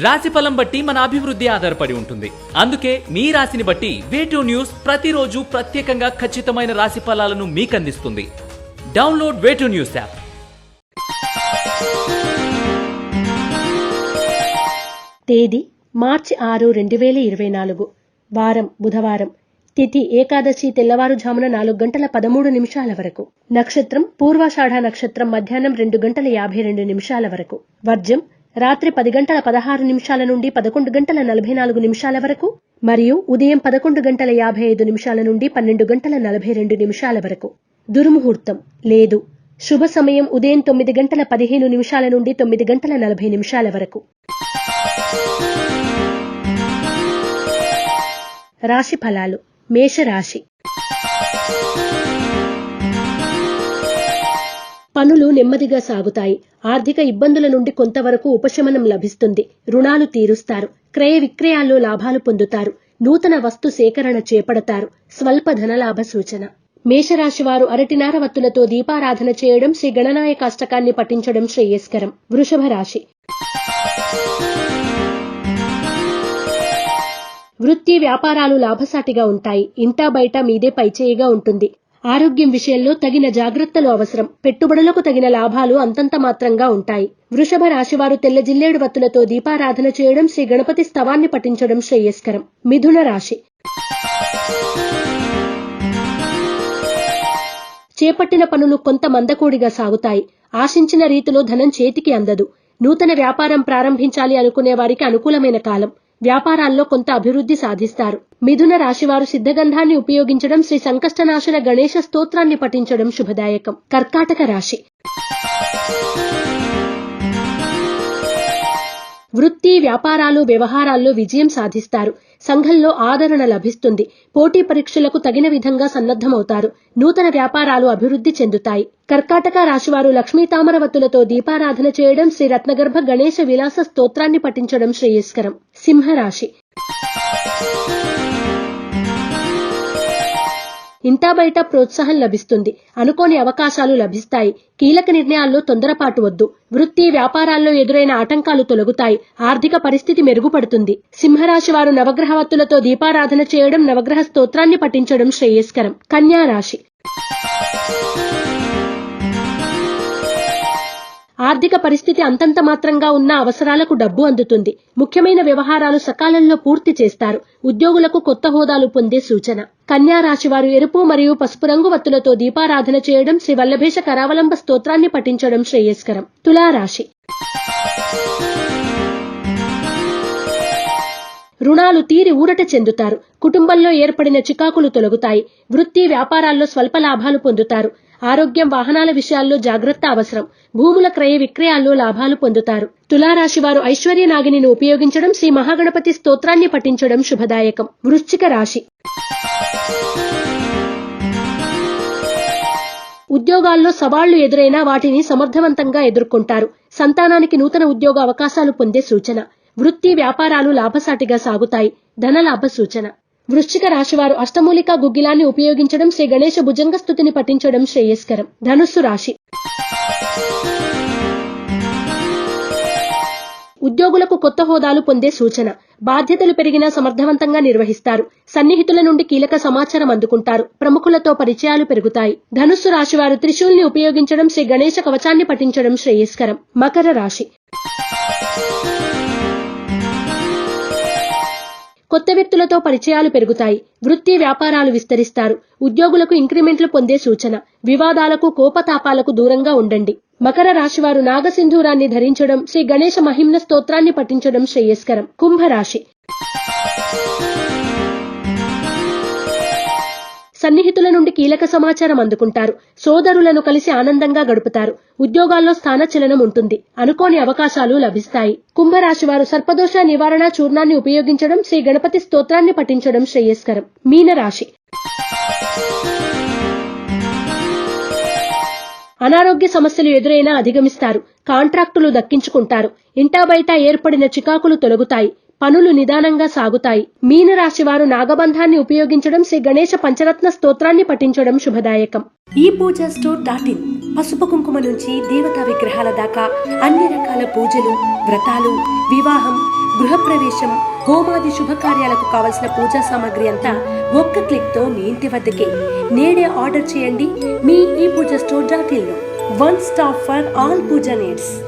రాశిఫలం బట్టి మన అభివృద్ధి ఆధారపడి ఉంటుంది. అందుకే మీ రాశిని బట్టి వే2 న్యూస్ ప్రతిరోజు ప్రత్యేకంగా ఖచ్చితమైన రాశి ఫలాలను మీకు అందిస్తుంది. Download Way2News app. తేదీ మార్చి 6, 2024. వారం బుధవారం. తిథి ఏకాదశి తెల్లవారుజామున 4:13 వరకు. నక్షత్రం పూర్వాషాఢ నక్షత్రం మధ్యాహ్నం 2:52 వరకు. వర్జం రాత్రి 10:16 నుండి 11:44 వరకు మరియు ఉదయం 11:55 నుండి 12:42 వరకు. దుర్ముహూర్తం లేదు. శుభ సమయం ఉదయం 9:15 నుండి 9:40 వరకు. రాశి ఫలాలు. మేషరాశి. పనులు నెమ్మదిగా సాగుతాయి. ఆర్థిక ఇబ్బందుల నుండి కొంతవరకు ఉపశమనం లభిస్తుంది. రుణాలు తీరుస్తారు. క్రయ విక్రయాల్లో లాభాలు పొందుతారు. నూతన వస్తు సేకరణ చేపడతారు. స్వల్ప ధనలాభ సూచన. మేషరాశి వారు అరటినార వత్తులతో దీపారాధన చేయడం, శ్రీ గణనాయక అష్టకాన్ని పఠించడం శ్రేయస్కరం. వృషభ రాశి. వృత్తి వ్యాపారాలు లాభసాటిగా ఉంటాయి. ఇంటా బయట మీదే పైచేయిగా ఉంటుంది. ఆరోగ్యం విషయంలో తగిన జాగ్రత్తలు అవసరం. పెట్టుబడులకు తగిన లాభాలు అంతంత మాత్రంగా ఉంటాయి. వృషభ రాశివారు తెల్ల జిల్లేడు వత్తులతో దీపారాధన చేయడం, శ్రీ గణపతి స్తవాన్ని పఠించడం శ్రేయస్కరం. మిథున రాశి. చేపట్టిన పనులు కొంత మందకోడిగా సాగుతాయి. ఆశించిన రీతిలో ధనం చేతికి అందదు. నూతన వ్యాపారం ప్రారంభించాలి అనుకునే వారికి అనుకూలమైన కాలం. వ్యాపారాల్లో కొంత అభివృద్ధి సాధిస్తారు. మిథున రాశివారు సిద్ధగంధాన్ని ఉపయోగించడం, శ్రీ సంకష్టనాశన గణేశ స్తోత్రాన్ని పఠించడం శుభదాయకం. కర్కాటక రాశి. వృత్తి వ్యాపారాలు వ్యవహారాల్లో విజయం సాధిస్తారు. సంఘంలో ఆదరణ లభిస్తుంది. పోటీ పరీక్షలకు తగిన విధంగా సన్నద్ధమవుతారు. నూతన వ్యాపారాలు అభివృద్ధి చెందుతాయి. కర్కాటక రాశివారు లక్ష్మీ తామరవత్తులతో దీపారాధన చేయడం, శ్రీ రత్నగర్భ గణేశ విలాస స్తోత్రాన్ని పఠించడం శ్రేయస్కరం. సింహరాశి. ఇంటా బయట ప్రోత్సాహం లభిస్తుంది. అనుకోని అవకాశాలు లభిస్తాయి. కీలక నిర్ణయాల్లో తొందరపాటు వద్దు. వృత్తి వ్యాపారాల్లో ఎదురైన ఆటంకాలు తొలగుతాయి. ఆర్థిక పరిస్థితి మెరుగుపడుతుంది. సింహరాశి వారు నవగ్రహవత్తులతో దీపారాధన చేయడం, నవగ్రహ స్తోత్రాన్ని పఠించడం శ్రేయస్కరం. కన్యా రాశి. ఆర్థిక పరిస్థితి అంతంత మాత్రంగా ఉన్న అవసరాలకు డబ్బు అందుతుంది. ముఖ్యమైన వ్యవహారాలు సకాలంలో పూర్తి చేస్తారు. ఉద్యోగులకు కొత్త హోదాలు పొందే సూచన. కన్యా రాశి వారు ఎరుపు మరియు పసుపు రంగు వత్తులతో దీపారాధన చేయడం, శ్రీ వల్లభేష కరావలంబ స్తోత్రాన్ని పఠించడం శ్రేయస్కరం. తులారాశి. రుణాలు తీరి ఊరట చెందుతారు. కుటుంబంలో ఏర్పడిన చికాకులు తొలగుతాయి. వృత్తి వ్యాపారాల్లో స్వల్ప లాభాలు పొందుతారు. ఆరోగ్యం వాహనాల విషయాల్లో జాగ్రత్త అవసరం. భూముల క్రయ విక్రయాల్లో లాభాలు పొందుతారు. తులారాశి వారు ఐశ్వర్య నాగిని ఉపయోగించడం, శ్రీ మహాగణపతి స్తోత్రాన్ని పఠించడం శుభదాయకం. వృశ్చిక రాశి. ఉద్యోగాల్లో సవాళ్లు ఎదురైనా వాటిని సమర్థవంతంగా ఎదుర్కొంటారు. సంతానానికి నూతన ఉద్యోగ అవకాశాలు పొందే సూచన. వృత్తి వ్యాపారాలు లాభసాటిగా సాగుతాయి. ధనలాభ సూచన. వృశ్చిక రాశివారు అష్టమూలికా గుగ్గిలాన్ని ఉపయోగించడం, శ్రీ గణేశ భుజంగ స్తుతిని పఠించడం శ్రేయస్కరం. ధనుస్సు రాశి. ఉద్యోగులకు కొత్త హోదాలు పొందే సూచన. బాధ్యతలు పెరిగినా సమర్థవంతంగా నిర్వహిస్తారు. సన్నిహితుల నుండి కీలక సమాచారం అందుకుంటారు. ప్రముఖులతో పరిచయాలు పెరుగుతాయి. ధనుస్సు రాశివారు త్రిశూల్ని ఉపయోగించడం, శ్రీ గణేశ కవచాన్ని పఠించడం శ్రేయస్కరం. మకర రాశి. కొత్త వ్యక్తులతో పరిచయాలు పెరుగుతాయి. వృత్తి వ్యాపారాలు విస్తరిస్తారు. ఉద్యోగులకు ఇంక్రిమెంట్లు పొందే సూచన. వివాదాలకు కోపతాపాలకు దూరంగా ఉండండి. మకర రాశివారు నాగసింధూరాన్ని ధరించడం, శ్రీ గణేశ మహిమ్న స్తోత్రాన్ని పఠించడం శ్రేయస్కరం. కుంభరాశి. సన్నిహితుల నుండి కీలక సమాచారం అందుకుంటారు. సోదరులను కలిసి ఆనందంగా గడుపుతారు. ఉద్యోగాల్లో స్థానచలనం ఉంటుంది. అనుకోని అవకాశాలు లభిస్తాయి. కుంభరాశి వారు సర్పదోష నివారణ చూర్ణాన్ని ఉపయోగించడం, శ్రీ గణపతి స్తోత్రాన్ని పఠించడం శ్రేయస్కరం. మీనరాశి. అనారోగ్య సమస్యలు ఎదురైనా అధిగమిస్తారు. కాంట్రాక్టులు దక్కించుకుంటారు. ఇంటా బయట ఏర్పడిన చికాకులు తొలగుతాయి. పనులు నిదానంగా సాగుతాయి. మీనరాశి వారు నాగబంధాన్ని ఉపయోగించడం, శ్రీ గణేశ పంచరత్న స్తోత్రాన్ని పఠించడం శుభదాయకం. ePoojaStore.in పసుపు కుంకుమ నుంచి దేవతా విగ్రహాల దాకా అన్ని రకాల పూజలు, వ్రతాలు, వివాహం, గృహప్రవేశం, హోమాది శుభకార్యాలకు కావలసిన పూజా సామాగ్రి అంతా ఒక్క క్లిక్ తో మీ ఇంటి వద్దకే. నేడే ఆర్డర్ చేయండి మీ ఈ పూజా స్టోర్ .in లో. One stop for all puja needs.